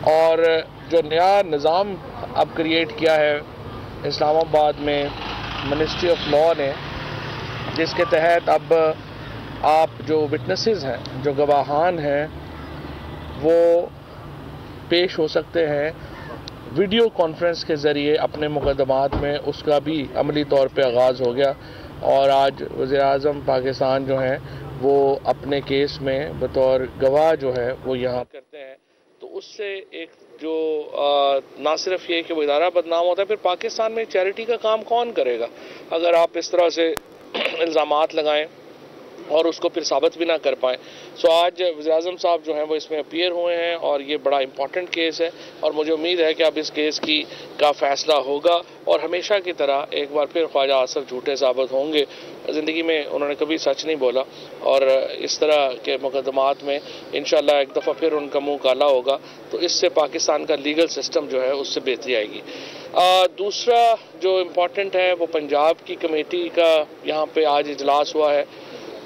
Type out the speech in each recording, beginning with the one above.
اور جو نیا نظام اب کریٹ کیا ہے اسلام آباد میں منسٹری آف لاء نے، جس کے تحت اب آپ جو وٹنسز ہیں، جو گواہان ہیں، وہ پیش ہو سکتے ہیں ویڈیو کانفرنس کے ذریعے اپنے مقدمات میں، اس کا بھی عملی طور پہ آغاز ہو گیا۔ اور آج وزیر اعظم پاکستان جو ہیں وہ اپنے کیس میں بطور گواہ جو ہے وہ یہاں کرتے ہیں، تو اس سے ایک جو نہ صرف یہ کہ وہ ادارہ بدنام ہوتا ہے، پھر پاکستان میں چیریٹی کا کام کون کرے گا اگر آپ اس طرح سے الزامات لگائیں اور اس کو پھر ثابت بھی نہ کر پائیں۔ سو آج وزیر اعظم صاحب جو ہیں وہ اس میں اپیئر ہوئے ہیں اور یہ بڑا امپورٹنٹ کیس ہے، اور مجھے امید ہے کہ اب اس کیس کا فیصلہ ہوگا اور ہمیشہ کی طرح ایک بار پھر خواجہ آصف جھوٹے ثابت ہوں گے۔ زندگی میں انہوں نے کبھی سچ نہیں بولا، اور اس طرح کے مقدمات میں انشاءاللہ ایک دفعہ پھر ان کا منہ کالا ہوگا، تو اس سے پاکستان کا لیگل سسٹم جو ہے اس سے بہتری آئے گی۔ دوسرا جو امپورٹنٹ ہے وہ پنجاب کی کمیٹی کا یہاں پہ آج اجلاس ہوا ہے۔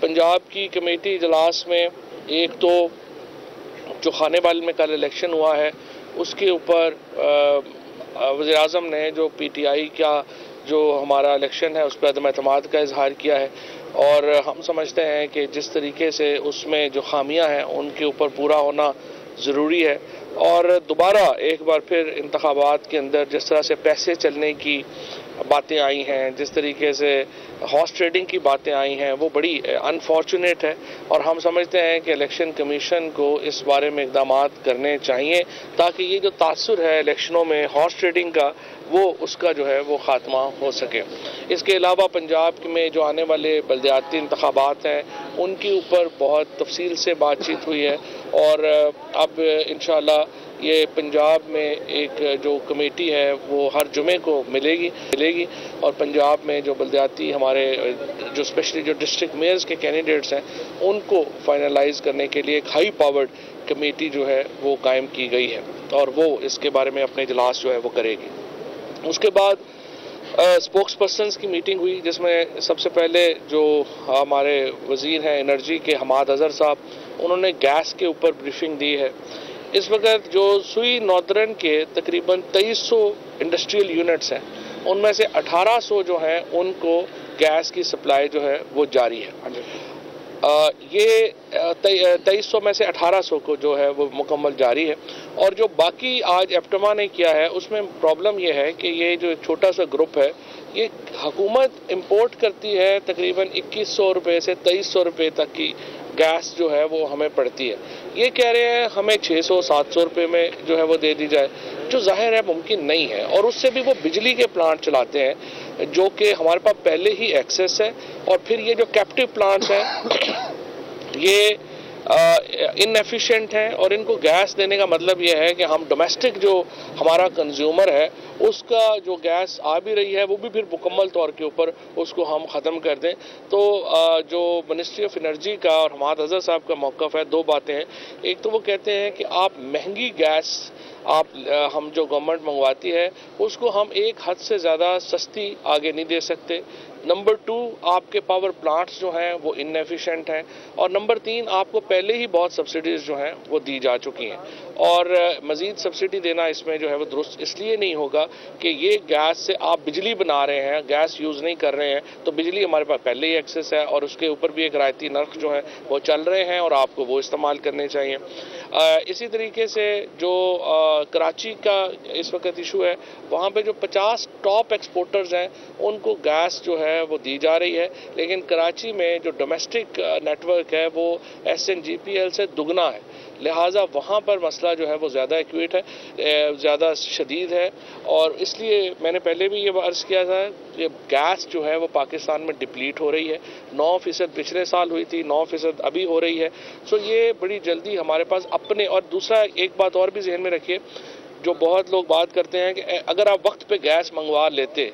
پنجاب کی کمیٹی اجلاس میں ایک تو جو خانے بال میں کل الیکشن ہوا ہے اس کے اوپر وزیر اعظم نے جو پی ٹی آئی کا جو ہمارا الیکشن ہے اس پہ عدم اعتماد کا اظہار کیا ہے، اور ہم سمجھتے ہیں کہ جس طریقے سے اس میں جو خامیاں ہیں ان کے اوپر پورا ہونا ضروری ہے، اور دوبارہ ایک بار پھر انتخابات کے اندر جس طرح سے پیسے چلنے کی باتیں آئی ہیں، جس طریقے سے ہارس ٹریڈنگ کی باتیں آئی ہیں، وہ بڑی انفارچونیٹ ہے، اور ہم سمجھتے ہیں کہ الیکشن کمیشن کو اس بارے میں اقدامات کرنے چاہیے تاکہ یہ جو تاثر ہے الیکشنوں میں ہارس ٹریڈنگ کا وہ اس کا جو ہے وہ خاتمہ ہو سکے۔ اس کے علاوہ پنجاب میں جو آنے والے بلدیاتی انتخابات ہیں ان کے اوپر بہت تفصیل سے بات چیت ہوئی ہے، اور اب انشاءاللہ یہ پنجاب میں ایک جو کمیٹی ہے وہ ہر جمعے کو ملے گی، اور پنجاب میں جو بلدیاتی ہمارے جو اسپیشلی جو ڈسٹرکٹ میئرز کے کینڈیڈیٹس ہیں ان کو فائنلائز کرنے کے لیے ایک ہائی پاورڈ کمیٹی جو ہے وہ قائم کی گئی ہے، اور وہ اس کے بارے میں اپنے اجلاس جو ہے وہ کرے گی۔ اس کے بعد اسپوکس پرسنز کی میٹنگ ہوئی جس میں سب سے پہلے جو ہمارے وزیر ہیں انرجی کے حماد اظہر صاحب، انہوں نے گیس کے اوپر بریفنگ دی ہے۔ اس وقت جو سوئی ناردرن کے تقریباً 2300 انڈسٹریل یونٹس ہیں ان میں سے 1800 جو ہیں ان کو گیس کی سپلائی جو ہے وہ جاری ہے۔ یہ 2300 میں سے 1800 کو جو ہے وہ مکمل جاری ہے، اور جو باقی آج ایپٹما نے کیا ہے اس میں پرابلم یہ ہے کہ یہ جو چھوٹا سا گروپ ہے یہ حکومت امپورٹ کرتی ہے تقریباً 2100 روپے سے 2300 روپے تک کی گیس جو ہے وہ ہمیں پڑتی ہے، یہ کہہ رہے ہیں ہمیں 600-700 روپے میں جو ہے وہ دے دی جائے، جو ظاہر ہے ممکن نہیں ہے، اور اس سے بھی وہ بجلی کے پلانٹ چلاتے ہیں جو کہ ہمارے پاس پہلے ہی ایکسیس ہے، اور پھر یہ جو کیپٹیو پلانٹس ہیں یہ ان ایفیشینٹ ہیں، اور ان کو گیس دینے کا مطلب یہ ہے کہ ہم ڈومیسٹک جو ہمارا کنزیومر ہے اس کا جو گیس آ بھی رہی ہے وہ بھی پھر مکمل طور کے اوپر اس کو ہم ختم کر دیں۔ تو جو منسٹری آف انرجی کا اور حماد اظہر صاحب کا موقف ہے، دو باتیں ہیں، ایک تو وہ کہتے ہیں کہ آپ مہنگی گیس ہم جو گورنمنٹ منگواتی ہے اس کو ہم ایک حد سے زیادہ سستی آگے نہیں دے سکتے، نمبر 2 آپ کے پاور پلانٹس جو ہیں وہ ان ایفیشینٹ ہیں، اور نمبر 3 آپ کو پہلے ہی بہت سبسڈیز جو ہیں وہ دی جا چکی ہیں، اور مزید سبسڈی دینا اس میں جو ہے وہ درست اس لیے نہیں ہوگا کہ یہ گیس سے آپ بجلی بنا رہے ہیں، گیس یوز نہیں کر رہے ہیں، تو بجلی ہمارے پاس پہلے ہی ایکسیس ہے اور اس کے اوپر بھی ایک رعایتی نرخ جو ہے وہ چل رہے ہیں اور آپ کو وہ استعمال کرنے چاہیے۔ اسی طریقے سے جو کراچی کا اس وقت ایشو ہے، وہاں پہ جو 50 ٹاپ ایکسپورٹرز ہیں ان کو گیس جو ہے وہ دی جا رہی ہے، لیکن کراچی میں جو ڈومیسٹک نیٹ ورک ہے وہ S N G P L سے دگنا ہے، لہٰذا وہاں پر مسئلہ جو ہے وہ زیادہ ایکویٹ ہے، زیادہ شدید ہے، اور اس لیے میں نے پہلے بھی یہ عرض کیا تھا کہ گیس جو ہے وہ پاکستان میں ڈپلیٹ ہو رہی ہے، 9% پچھلے سال ہوئی تھی، 9% ابھی ہو رہی ہے، سو یہ بڑی جلدی ہمارے پاس اپنے، اور دوسرا ایک بات اور بھی ذہن میں رکھیے، جو بہت لوگ بات کرتے ہیں کہ اگر آپ وقت پہ گیس منگوا لیتے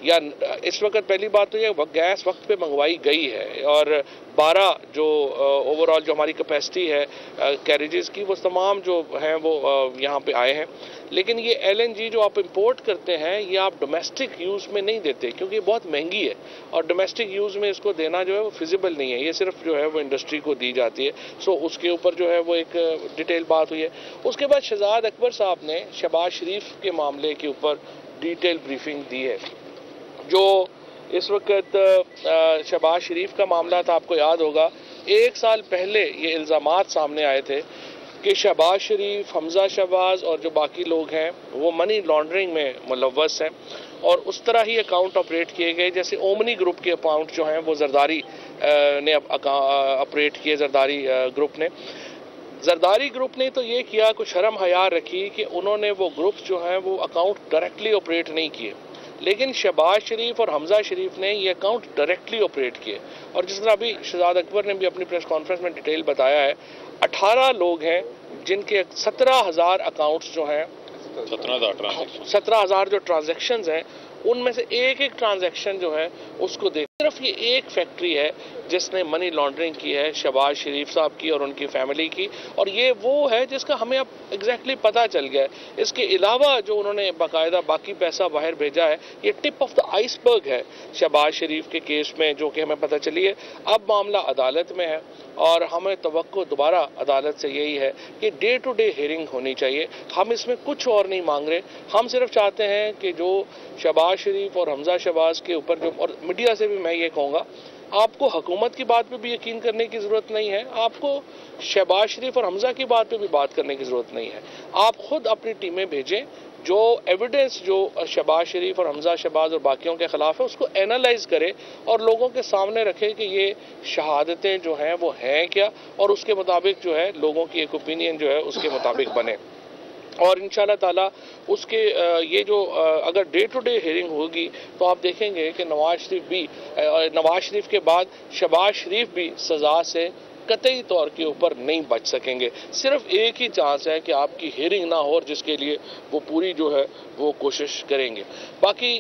یا اس وقت پہلی بات تو یہ گیس وقت پہ منگوائی گئی ہے اور 12 جو اوور آل جو ہماری کیپیسٹی ہے کیریجز کی وہ تمام جو ہیں وہ یہاں پہ آئے ہیں. لیکن یہ LNG جو آپ امپورٹ کرتے ہیں یہ آپ ڈومیسٹک یوز میں نہیں دیتے کیونکہ یہ بہت مہنگی ہے اور ڈومیسٹک یوز میں اس کو دینا جو ہے وہ فیزیبل نہیں ہے. یہ صرف جو ہے وہ انڈسٹری کو دی جاتی ہے. سو اس کے اوپر جو ہے وہ ایک ڈیٹیل بات ہوئی ہے. اس کے بعد شہزاد اکبر صاحب نے شہباز شریف کے معاملے کے اوپر ڈیٹیل بریفنگ دی ہے. جو اس وقت شہباز شریف کا معاملہ تھا آپ کو یاد ہوگا 1 سال پہلے یہ الزامات سامنے آئے تھے کہ شہباز شریف، حمزہ شہباز اور جو باقی لوگ ہیں وہ منی لانڈرنگ میں ملوث ہیں اور اس طرح ہی اکاؤنٹ آپریٹ کیے گئے جیسے اومنی گروپ کے اکاؤنٹ جو ہیں وہ زرداری نے آپریٹ کیے. زرداری گروپ نے تو یہ کیا کچھ شرم حیا رکھی کہ انہوں نے وہ گروپس جو ہیں وہ اکاؤنٹ ڈائریکٹلی آپریٹ نہیں کیے لیکن شہباز شریف اور حمزہ شریف نے یہ اکاؤنٹ ڈائریکٹلی آپریٹ کیے. اور جس طرح ابھی شہزاد اکبر نے بھی اپنی پریس کانفرنس میں ڈیٹیل بتایا ہے 18 لوگ ہیں جن کے 17,000 اکاؤنٹس جو ہیں 17,000 جو ٹرانزیکشنز ہیں ان میں سے ایک ٹرانزیکشن جو ہے اس کو دیکھ صرف یہ ایک فیکٹری ہے جس نے منی لانڈرنگ کی ہے شہباز شریف صاحب کی اور ان کی فیملی کی اور یہ وہ ہے جس کا ہمیں اب ایگزیکٹلی پتہ چل گیا ہے. اس کے علاوہ جو انہوں نے باقاعدہ باقی پیسہ باہر بھیجا ہے یہ ٹپ آف دا آئس برگ ہے شہباز شریف کے کیس میں جو کہ ہمیں پتہ چلی ہے. اب معاملہ عدالت میں ہے اور ہمیں توقع دوبارہ عدالت سے یہی ہے کہ ڈے ٹو ڈے ہیئرنگ ہونی چاہیے. ہم اس میں کچھ اور نہیں مانگ رہے. ہم صرف چاہتے ہیں کہ جو شہباز شریف اور حمزہ شہباز کے اوپر جو اور میڈیا سے بھی میں یہ کہوں گا آپ کو حکومت کی بات پہ بھی یقین کرنے کی ضرورت نہیں ہے. آپ کو شہباز شریف اور حمزہ کی بات پہ بھی بات کرنے کی ضرورت نہیں ہے. آپ خود اپنی ٹیمیں بھیجیں جو ایویڈنس جو شہباز شریف اور حمزہ شہباز اور باقیوں کے خلاف ہے اس کو اینالائز کرے اور لوگوں کے سامنے رکھے کہ یہ شہادتیں جو ہیں وہ ہیں کیا اور اس کے مطابق جو ہے لوگوں کی ایک اوپینین جو ہے اس کے مطابق بنے. اور انشاءاللہ تعالیٰ اس کے یہ جو اگر ڈے ٹو ڈے ہیئرنگ ہوگی تو آپ دیکھیں گے کہ نواز شریف کے بعد شہباز شریف بھی سزا سے قطعی طور کے اوپر نہیں بچ سکیں گے. صرف ایک ہی چانس ہے کہ آپ کی ہیئرنگ نہ ہو اور جس کے لیے وہ پوری جو ہے وہ کوشش کریں گے. باقی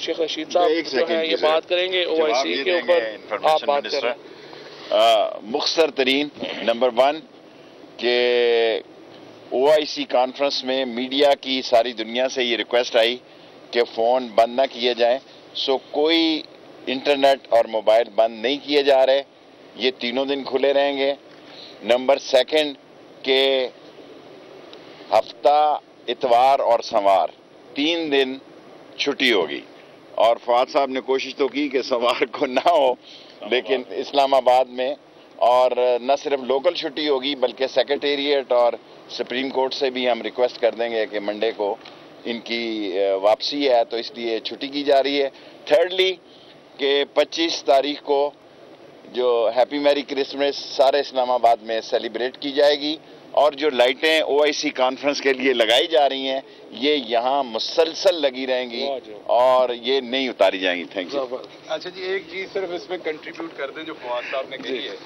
شیخ رشید صاحب جو ہیں یہ بات کریں گے OIC کے اوپر آپ بات کریں. مختصر ترین نمبر 1 کہ OIC کانفرنس میں میڈیا کی ساری دنیا سے یہ ریکویسٹ آئی کہ فون بند نہ کیے جائیں. سو کوئی انٹرنیٹ اور موبائل بند نہیں کیے جا رہے. یہ تینوں دن کھلے رہیں گے. نمبر 2 کہ ہفتہ اتوار اور سوار 3 دن چھٹی ہوگی اور فواد صاحب نے کوشش تو کی کہ سوار کو نہ ہو لیکن اسلام آباد میں اور نہ صرف لوکل چھٹی ہوگی بلکہ سیکریٹریٹ اور سپریم کورٹ سے بھی ہم ریکویسٹ کر دیں گے کہ منڈے کو ان کی واپسی ہے تو اس لیے چھٹی کی جا رہی ہے. تھرڈلی کہ 25 تاریخ کو جو ہیپی میری کرسمس سارے اسلام آباد میں سیلیبریٹ کی جائے گی اور جو لائٹیں OIC کانفرنس کے لیے لگائی جا رہی ہیں یہ یہاں مسلسل لگی رہیں گی اور یہ نہیں اتاری جائیں گی. Thank you. اچھا جی ایک چیز صرف اس میں کنٹریبیوٹ کر دیں جو فواد صاحب نے کہی ہے.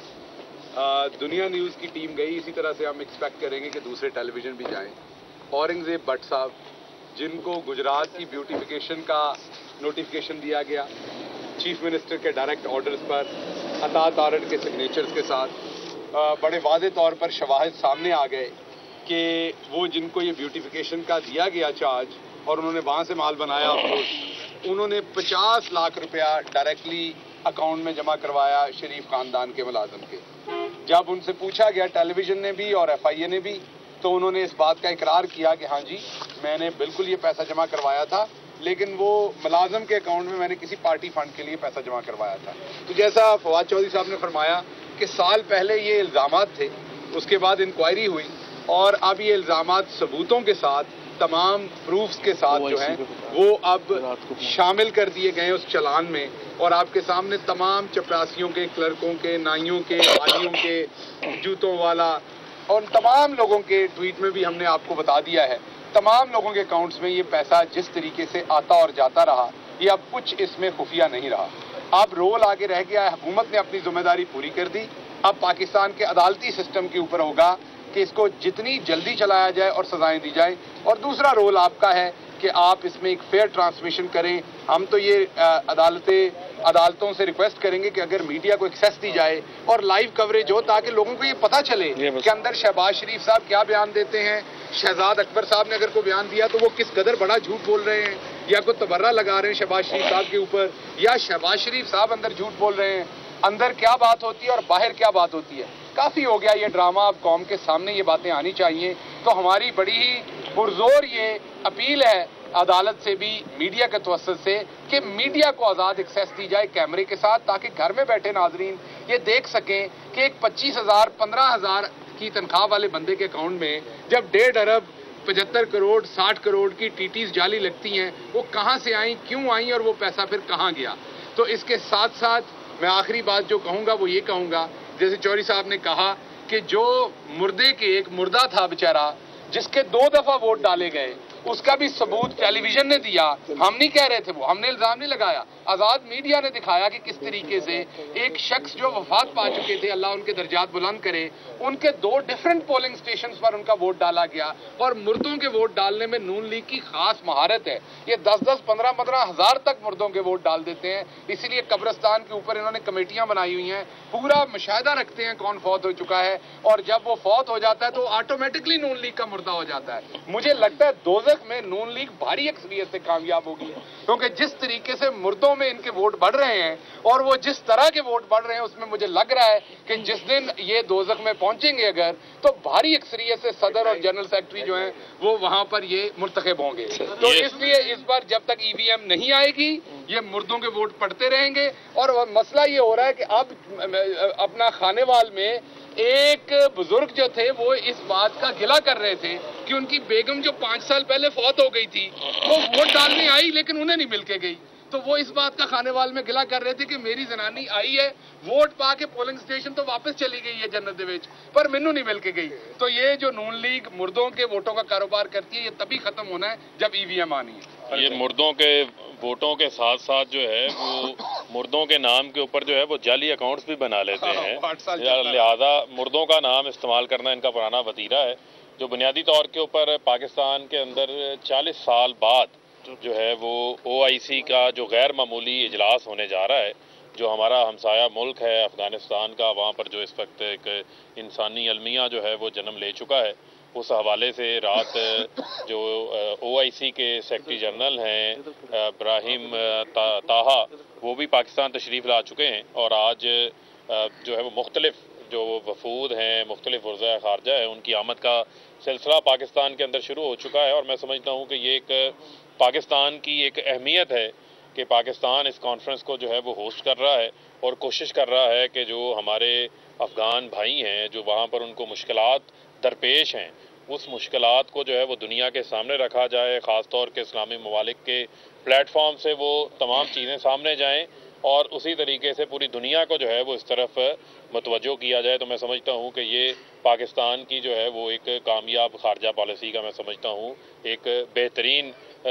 دنیا نیوز کی ٹیم گئی اسی طرح سے ہم ایکسپیکٹ کریں گے کہ دوسرے ٹیلی ویژن بھی جائیں. اورنگزیب بٹ صاحب جن کو گجرات کی بیوٹیفیکیشن کا نوٹیفیکیشن دیا گیا چیف منسٹر کے ڈائریکٹ آرڈرز پر عطا تارڑ کے سگنیچرز کے ساتھ بڑے واضح طور پر شواہد سامنے آ گئے کہ وہ جن کو یہ بیوٹیفیکیشن کا دیا گیا چارج اور انہوں نے وہاں سے مال بنایا انہوں نے 50 لاکھ روپیہ ڈائریکٹلی اکاؤنٹ میں جمع کروایا شریف خاندان کے ملازم کے. جب ان سے پوچھا گیا ٹیلی ویژن نے بھی اور FIA نے بھی تو انہوں نے اس بات کا اقرار کیا کہ ہاں جی میں نے بالکل یہ پیسہ جمع کروایا تھا لیکن وہ ملازم کے اکاؤنٹ میں نے کسی پارٹی فنڈ کے لیے پیسہ جمع کروایا تھا. تو جیسا فواد چودھری صاحب نے فرمایا کہ سال پہلے یہ الزامات تھے اس کے بعد انکوائری ہوئی اور اب یہ الزامات ثبوتوں کے ساتھ تمام پروفز کے ساتھ جو ہیں وہ اب شامل کر دیے گئے اس چلان میں اور آپ کے سامنے تمام چپراسیوں کے کلرکوں کے نائیوں کے والیوں کے جوتوں والا اور تمام لوگوں کے ٹویٹ میں بھی ہم نے آپ کو بتا دیا ہے. تمام لوگوں کے اکاؤنٹس میں یہ پیسہ جس طریقے سے آتا اور جاتا رہا یہ اب کچھ اس میں خفیہ نہیں رہا. اب رول آگے رہ گیا ہے. حکومت نے اپنی ذمہ داری پوری کر دی. اب پاکستان کے عدالتی سسٹم کے اوپر ہوگا کہ اس کو جتنی جلدی چلایا جائے اور سزائیں دی جائیں. اور دوسرا رول آپ کا ہے کہ کہ آپ اس میں ایک فیئر ٹرانسمیشن کریں. ہم تو یہ عدالتوں سے ریکویسٹ کریں گے کہ اگر میڈیا کو ایکسیس دی جائے اور لائیو کوریج ہو تاکہ لوگوں کو یہ پتہ چلے کہ اندر شہباز شریف صاحب کیا بیان دیتے ہیں, شہزاد اکبر صاحب نے اگر کوئی بیان دیا تو وہ کس قدر بڑا جھوٹ بول رہے ہیں, یا کوئی تبرہ لگا رہے ہیں شہباز شریف صاحب کے اوپر, یا شہباز شریف صاحب اندر جھوٹ بول رہے ہیں. اندر کیا بات ہوتی ہے اور باہر کیا بات ہوتی ہے. کافی ہو گیا یہ ڈرامہ, اب قوم کے سامنے یہ باتیں آنی چاہیے. تو ہماری بڑی ہی پرزور یہ اپیل ہے عدالت سے بھی, میڈیا کے توسط سے, کہ میڈیا کو آزاد ایکسیس دی جائے کیمرے کے ساتھ, تاکہ گھر میں بیٹھے ناظرین یہ دیکھ سکیں کہ ایک 25,000 15,000 کی تنخواہ والے بندے کے اکاؤنٹ میں جب 1.5 ارب 75 کروڑ 60 کروڑ کی ٹیٹیز جعلی لگتی ہیں, وہ کہاں سے آئیں, کیوں آئیں, اور وہ پیسہ پھر کہاں گیا. تو اس کے ساتھ ساتھ میں آخری بات جو کہوں گا وہ یہ کہوں گا, جیسے چوہدری صاحب نے کہا کہ جو مردے کے ایک مردہ تھا بیچارہ جس کے 2 دفعہ ووٹ ڈالے گئے, اس کا بھی ثبوت ٹیلی ویژن نے دیا. ہم نہیں کہہ رہے تھے, وہ ہم نے الزام نہیں لگایا, آزاد میڈیا نے دکھایا کہ کس طریقے سے ایک شخص جو وفات پا چکے تھے, اللہ ان کے درجات بلند کرے, ان کے 2 ڈیفرنٹ پولنگ سٹیشنز پر ان کا ووٹ ڈالا گیا. اور مردوں کے ووٹ ڈالنے میں نون لیگ کی خاص مہارت ہے. یہ 10-10 15-15 ہزار تک مردوں کے ووٹ ڈال دیتے ہیں. اسی لیے قبرستان کے اوپر انہوں نے کمیٹیاں بنائی ہوئی ہیں, پورا مشاہدہ رکھتے ہیں کون فوت ہو چکا ہے, اور جب وہ فوت ہو جاتا ہے تو آٹومیٹکلی نون لیگ کا مردہ ہو جاتا ہے. مجھے لگتا ہے دوزخ میں نون لیگ بھاری اکثریت سے کامیاب ہوگی, کیونکہ جس طریقے سے مردوں میں ان کے ووٹ بڑھ رہے ہیں اور وہ جس طرح کے ووٹ بڑھ رہے ہیں, اس میں مجھے لگ رہا ہے کہ جس دن یہ دوزخ میں پہنچیں گے اگر, تو بھاری اکثریت سے صدر اور جنرل سیکرٹری جو ہیں وہ وہاں پر یہ مرتکب ہوں گے. تو اس لیے اس بار جب تک EVM نہیں آئے گی یہ مردوں کے ووٹ پڑتے رہیں گے. اور مسئلہ یہ ہو رہا ہے کہ اب اپنا خانے وال میں ایک بزرگ جو تھے وہ اس بات کا گلہ کر رہے تھے کہ ان کی بیگم جو 5 سال پہلے فوت ہو گئی تھی وہ ووٹ ڈالنے آئی لیکن انہیں نہیں مل کے گئی. تو وہ اس بات کا خانے وال میں گلہ کر رہے تھے کہ میری زنانی آئی ہے, ووٹ پا کے پولنگ سٹیشن تو واپس چلی گئی ہے جنت دے وچ, پر مینوں نہیں مل کے گئی. تو یہ جو نون لیگ مردوں کے ووٹوں کا کاروبار کرتی ہے یہ تبھی ختم ہونا ہے جب EVM آنی ہے. یہ مردوں کے ووٹوں کے ساتھ ساتھ جو ہے وہ مردوں کے نام کے اوپر جو ہے وہ جعلی اکاؤنٹس بھی بنا لیتے ہیں, لہذا مردوں کا نام استعمال کرنا ان کا پرانا وتیرہ ہے, جو بنیادی طور کے اوپر پاکستان کے اندر 40 سال بعد جو ہے وہ OIC کا جو غیر معمولی اجلاس ہونے جا رہا ہے, جو ہمارا ہمسایہ ملک ہے افغانستان کا, وہاں پر جو اس وقت ایک انسانی المیہ جو ہے وہ جنم لے چکا ہے. اس حوالے سے رات جو OIC کے سیکرٹری جنرل ہیں ابراہیم طاہا وہ بھی پاکستان تشریف لا چکے ہیں, اور آج جو ہے وہ مختلف جو وفود ہیں, مختلف وزراء خارجہ ہیں, ان کی آمد کا سلسلہ پاکستان کے اندر شروع ہو چکا ہے. اور میں سمجھتا ہوں کہ یہ ایک پاکستان کی ایک اہمیت ہے کہ پاکستان اس کانفرنس کو جو ہے وہ ہوسٹ کر رہا ہے اور کوشش کر رہا ہے کہ جو ہمارے افغان بھائی ہیں جو وہاں پر ان کو مشکلات درپیش ہیں, اس مشکلات کو جو ہے وہ دنیا کے سامنے رکھا جائے, خاص طور کے اسلامی ممالک کے پلیٹ فارم سے وہ تمام چیزیں سامنے جائیں, اور اسی طریقے سے پوری دنیا کو جو ہے وہ اس طرف متوجہ کیا جائے. تو میں سمجھتا ہوں کہ یہ پاکستان کی جو ہے وہ ایک کامیاب خارجہ پالیسی کا میں سمجھتا ہوں ایک بہترین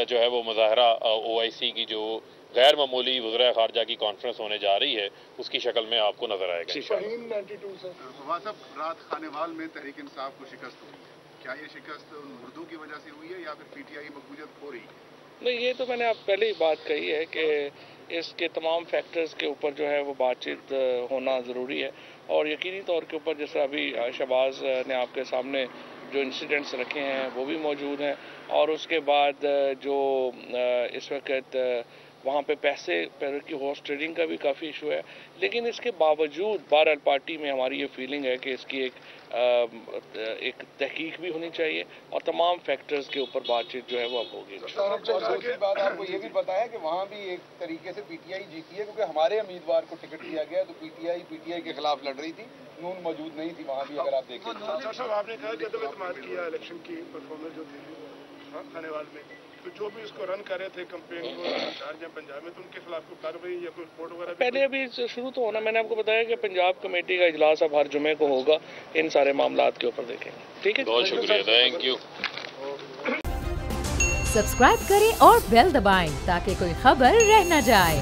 جو ہے وہ مظاہرہ OIC کی جو غیر معمولی وزراء خارجہ کی کانفرنس ہونے جا رہی ہے اس کی شکل میں آپ کو نظر آئے گا. فواد صاحب, رات خانے وال میں تحریک انصاف کو شکست ہوئی, کیا یہ شکست مردوں کی وجہ سے ہوئی ہے یا پھر PTI مقبولیت کھو رہی ہے؟ نہیں, یہ تو میں نے آپ پہلے ہی بات کہی ہے کہ اس کے تمام فیکٹرز کے اوپر جو ہے وہ بات چیت ہونا ضروری ہے, اور یقینی طور کے اوپر جیسے ابھی شہباز نے آپ کے سامنے جو انسیڈنٹس رکھے ہیں وہ بھی موجود ہیں, اور اس کے بعد جو اس وقت وہاں پہ پیسے کی ہارس ٹریڈنگ کا بھی کافی ایشو ہے. لیکن اس کے باوجود بہرحال پارٹی میں ہماری یہ فیلنگ ہے کہ اس کی ایک تحقیق بھی ہونی چاہیے اور تمام فیکٹرز کے اوپر بات چیت جو ہے وہ اب ہوگی. دوسری بات آپ کو یہ بھی پتا ہے کہ وہاں بھی ایک طریقے سے PTI جیتی ہے, کیونکہ ہمارے امیدوار کو ٹکٹ دیا گیا تو PTI کے خلاف لڑ رہی تھی, نون موجود نہیں تھی وہاں بھی. اگر آپ دیکھیں صاحب آپ نے کہا کہ عدم اعتماد کیا الیکشن کی پرفارمنس جو تھی خانے وال میں, تو جو بھی اس کو رن کر رہے تھے کمپین کو شارجہ پنجاب میں, تو ان کے خلاف کوئی کارروائی یا کوئی رپورٹ وغیرہ؟ پہلے ابھی شروع تو ہونا, میں نے آپ کو بتایا کہ پنجاب کمیٹی کا اجلاس اب ہر جمعے کو ہوگا, ان سارے معاملات کے اوپر دیکھیں گے. ٹھیک ہے, بہت شکریہ, تھینک یو. سبسکرائب کریں اور بیل دبائیں تاکہ کوئی خبر رہ نہ جائے.